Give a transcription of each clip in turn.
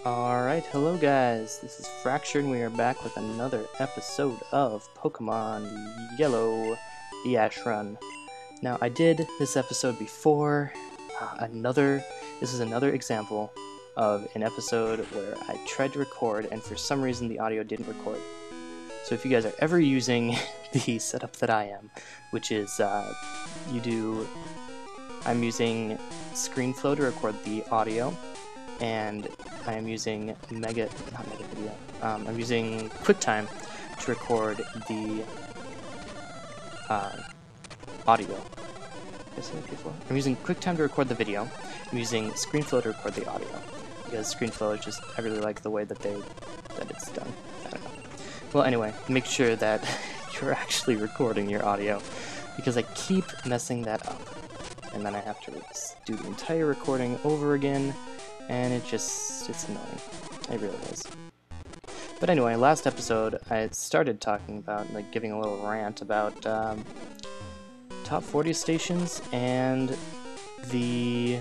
Alright, hello guys, this is Fractured and we are back with another episode of Pokemon Yellow, the Ash Run. Now, I did this episode before, this is another example of an episode where I tried to record and for some reason the audio didn't record. So if you guys are ever using the setup that I am, which is, I'm using ScreenFlow to record the audio, and I am using I'm using QuickTime to record the audio. I'm using QuickTime to record the video. I'm using ScreenFlow to record the audio because ScreenFlow is just, I really like the way that it's done. I don't know. Well, anyway, make sure that you're actually recording your audio because I keep messing that up, and then I have to do the entire recording over again. And it's annoying. It really is. But anyway, last episode I started talking about, giving a little rant about top 40 stations and the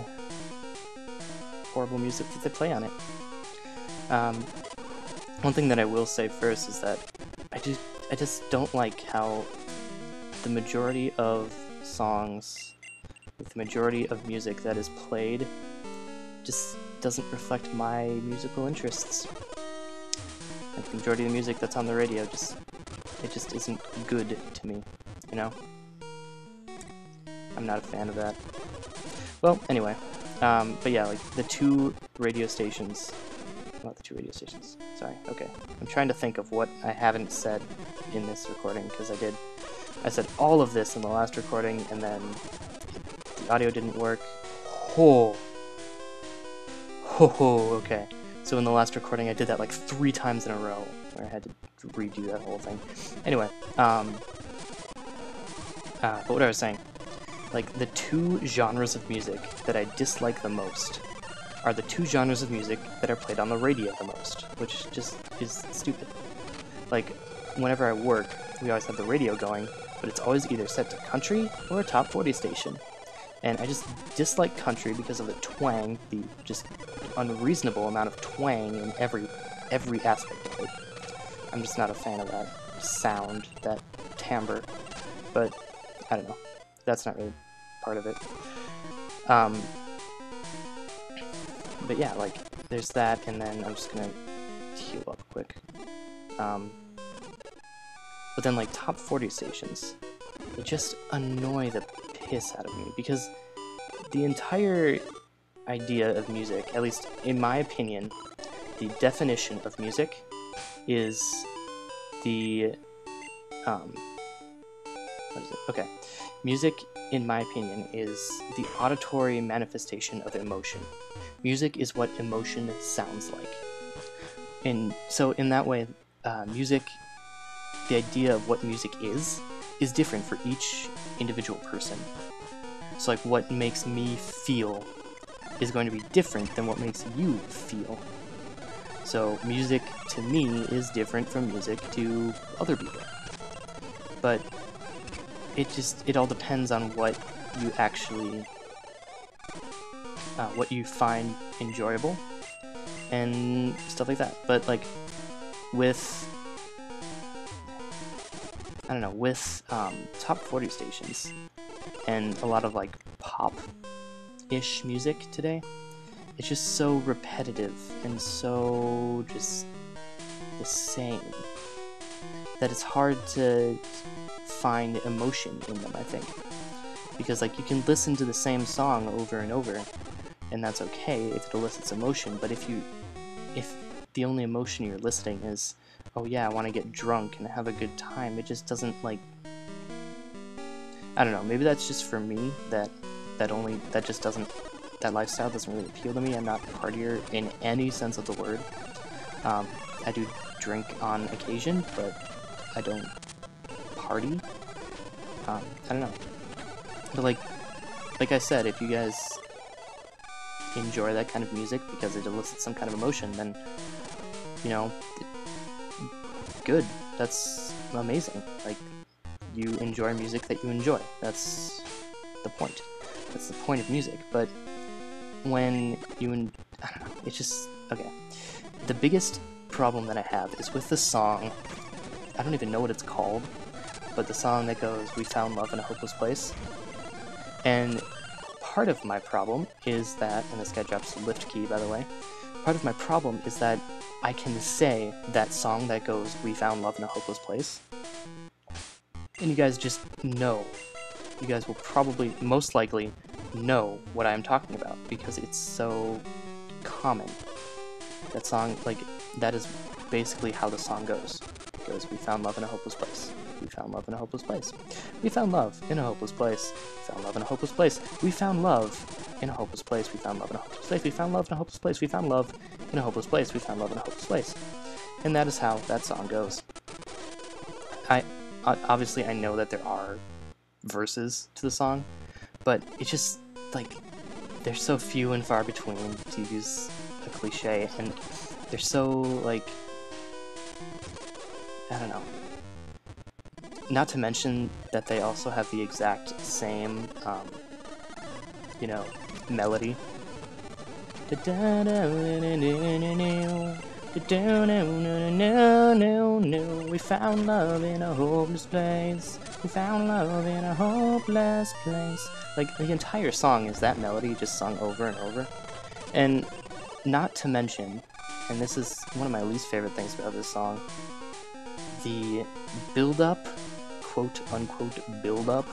horrible music that they play on it. One thing that I will say first is that I just don't like how the majority of songs with the majority of music that is played just doesn't reflect my musical interests. Like, the majority of the music that's on the radio it just isn't good to me, you know? I'm not a fan of that. Well, anyway, but yeah, the two radio stations, not the two radio stations, sorry, okay. I'm trying to think of what I haven't said in this recording, because I said all of this in the last recording, and then the audio didn't work. Okay. So in the last recording I did that 3 times in a row, where I had to redo that whole thing. Anyway, but what I was saying, the two genres of music that I dislike the most are the two genres of music that are played on the radio the most, which just is stupid. Whenever I work, we always have the radio going, but it's always either set to country or a top 40 station. And I just dislike country because of the twang, the just unreasonable amount of twang in every aspect of it. I'm just not a fan of that sound, that timbre, but I don't know. That's not really part of it. But yeah, there's that, and then I'm just gonna heal up quick. But then top 40 stations, they just annoy the piss out of me, because the entire idea of music, at least in my opinion, the definition of music is the what is it? Okay. Music, in my opinion, is the auditory manifestation of emotion. Music is what emotion sounds like. And so in that way, music, the idea of what music is different for each individual person. So what makes me feel is going to be different than what makes you feel. So music to me is different from music to other people. But it all depends on what you actually what you find enjoyable and stuff like that. But with top 40 stations and a lot of pop-ish music today, it's just so repetitive and so just the same that it's hard to find emotion in them, I think. Because you can listen to the same song over and over, and that's okay if it elicits emotion, but if the only emotion you're eliciting is, oh yeah, I want to get drunk and have a good time, it just doesn't I don't know, maybe that's just for me, that lifestyle doesn't really appeal to me. I'm not a partier in any sense of the word. I do drink on occasion, but I don't party. I don't know. But like I said, if you guys enjoy that kind of music because it elicits some kind of emotion, then, good. That's amazing. You enjoy music that you enjoy. That's the point. That's the point of music. But when I don't know, Okay. The biggest problem that I have is with the song, I don't even know what it's called, but the song that goes, "We found love in a hopeless place." And part of my problem is that, and this guy drops the lift key, by the way, part of my problem is that I can say that song that goes, "We found love in a hopeless place," and you guys just know. You guys will probably, most likely, know what I'm talking about, because it's so common. That song, like, that is basically how the song goes. It goes, "We found love in a hopeless place. We found love in a hopeless place. We found love in a hopeless place. We found love in a hopeless place. We found love in a hopeless place. We found love in a hopeless place. We found love in a hopeless place. We found love in a hopeless place. We found love in a hopeless place." And that is how that song goes. Obviously, I know that there are verses to the song, but it's just, like, they're so few and far between, to use a cliche, and they're so, like, I don't know. Not to mention that they also have the exact same, you know, melody. We found love in a hopeless place. We found love in a hopeless place. Like, the entire song is that melody just sung over and over. And not to mention, and this is one of my least favorite things about this song, the build-up, quote-unquote build-up,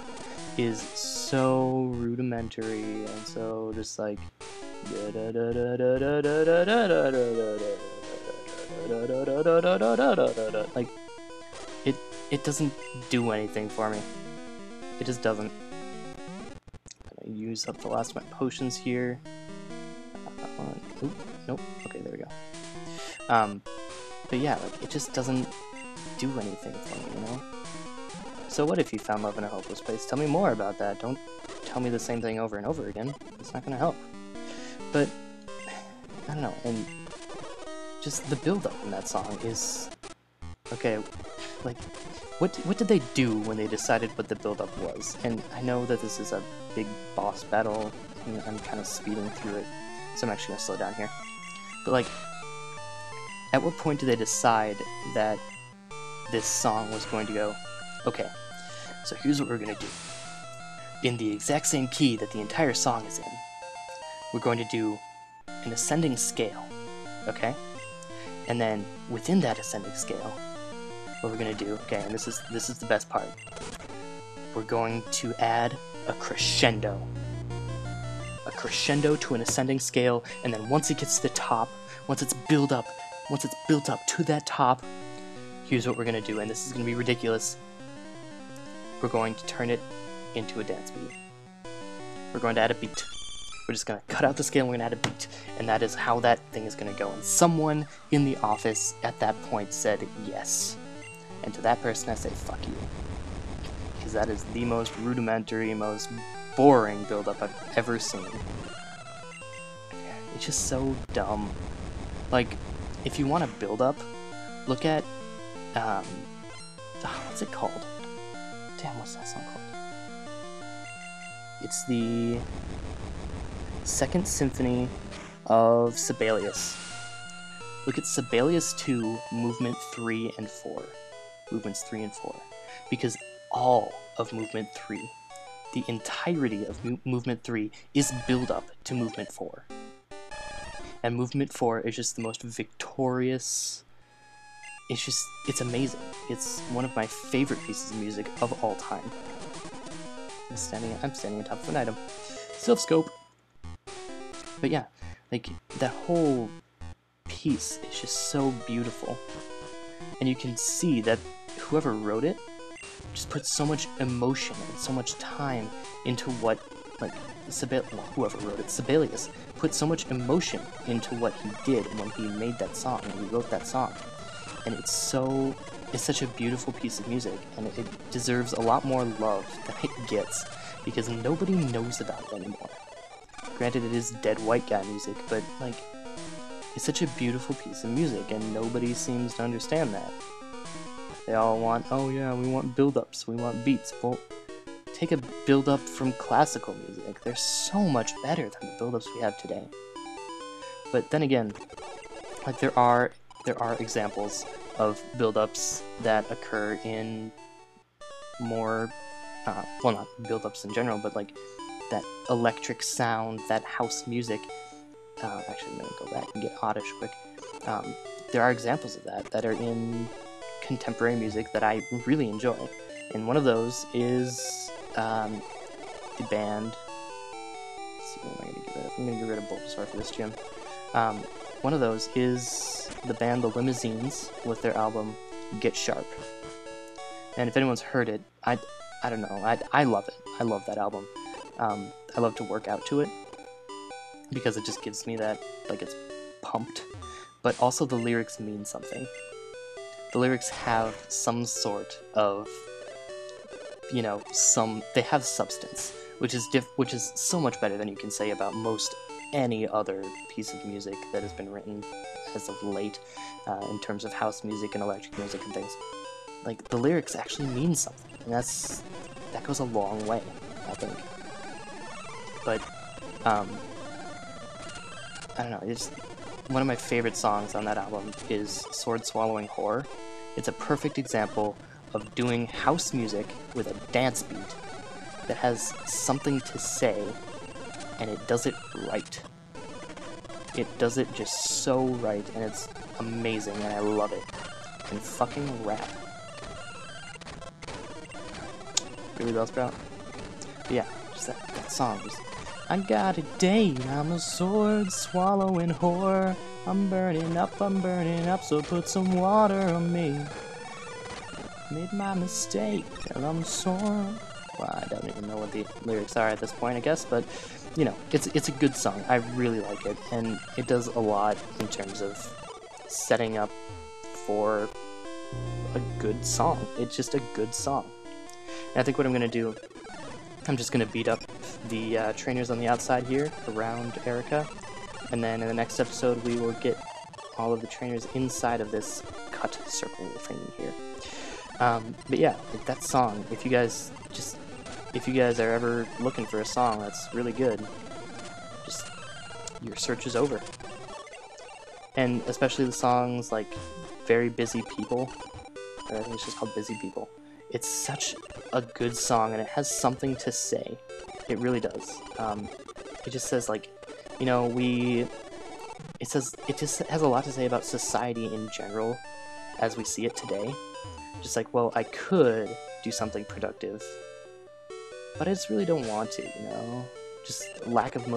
is so rudimentary and so just like... Like, it doesn't do anything for me. It just doesn't. I'm gonna use up the last of my potions here. Oop, nope. Okay, there we go. But yeah, like, it just doesn't do anything for me, you know? So what if you found love in a hopeless place? Tell me more about that. Don't tell me the same thing over and over again. It's not gonna help. But, I don't know, and just the build-up in that song is... Okay, like, what did they do when they decided what the build-up was? And I know that this is a big boss battle, and I'm kind of speeding through it, so I'm actually gonna slow down here. But, like, at what point did they decide that this song was going to go, okay, so here's what we're gonna do. In the exact same key that the entire song is in, we're going to do an ascending scale, okay? And then within that ascending scale, what we're going to do, okay, and this is the best part, we're going to add a crescendo. A crescendo to an ascending scale, and then once it gets to the top, once it's built up to that top, here's what we're going to do, and this is going to be ridiculous. We're going to turn it into a dance beat. We're going to add a beat. We're just going to cut out the scale and we're going to add a beat. And that is how that thing is going to go. And someone in the office at that point said yes. And to that person I say, fuck you. Because that is the most rudimentary, most boring build-up I've ever seen. It's just so dumb. Like, if you want to build up, look at, what's it called? Damn, what's that song called? It's the Second Symphony of Sibelius. Look at Sibelius 2, Movement 3 and 4. Movements 3 and 4. Because all of Movement 3, the entirety of Movement 3, is build up to Movement 4. And Movement 4 is just the most victorious... it's amazing. It's one of my favorite pieces of music of all time. I'm standing on top of an item. Sylph Scope! But yeah, like, that whole piece is just so beautiful. And you can see that whoever wrote it just put so much emotion and so much time into what, like, whoever wrote it, Sibelius, put so much emotion into what he did when he made that song, and he wrote that song. And it's such a beautiful piece of music, and it deserves a lot more love than it gets, because nobody knows about it anymore. Granted, it is dead white guy music, but, like, it's such a beautiful piece of music, and nobody seems to understand that. They all want, oh yeah, we want build-ups, we want beats. Well, take a build-up from classical music. They're so much better than the build-ups we have today. But then again, like there are examples of build-ups that occur in more, well, not build-ups in general, but like that electric sound, that house music. Actually, I'm gonna go back and get oddish quick. There are examples of that are in contemporary music that I really enjoy, and one of those is the band. Let's see, what am I gonna get rid of? I'm gonna get rid of Bulbasaur for this gym. One of those is the band The Limousines with their album Get Sharp. And if anyone's heard it, I don't know, I love it. I love that album. I love to work out to it because it just gives me that, like, it's pumped. But also the lyrics mean something. The lyrics have some sort of, you know, they have substance, which is so much better than you can say about most any other piece of music that has been written as of late, in terms of house music and electric music and things. Like, the lyrics actually mean something, and that goes a long way, I think. But I don't know, it's one of my favorite songs on that album is Sword Swallowing Whore. It's a perfect example of doing house music with a dance beat that has something to say, and it does it right. It does it just so right, and it's amazing, and I love it. And fucking rap. Really, Bellsprout? But yeah, just that song. Just, I got a date, I'm a sword swallowing whore. I'm burning up, so put some water on me. Made my mistake, and I'm sore. Well, I don't even know what the lyrics are at this point, I guess, but, you know, it's a good song. I really like it, and it does a lot in terms of setting up for a good song. It's just a good song. And I think what I'm going to do, I'm just going to beat up the trainers on the outside here around Erica, and then in the next episode we will get all of the trainers inside of this cut circle thing here. But yeah, that song, if you guys are ever looking for a song that's really good, just, your search is over. And especially the songs like Very Busy People, or I think it's just called Busy People. It's such a good song, and it has something to say. It really does. It just says, like, you know, it just has a lot to say about society in general as we see it today. Just like, well, I could do something productive, but I just really don't want to, you know? Just the lack of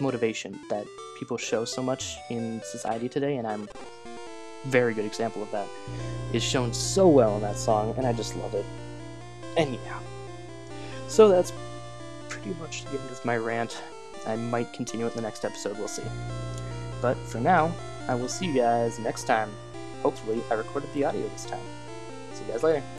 motivation that people show so much in society today, and I'm a very good example of that, is shown so well in that song, and I just love it. And yeah. So that's pretty much the end of my rant. I might continue it in the next episode, we'll see. But for now, I will see you guys next time. Hopefully, I recorded the audio this time. See you guys later.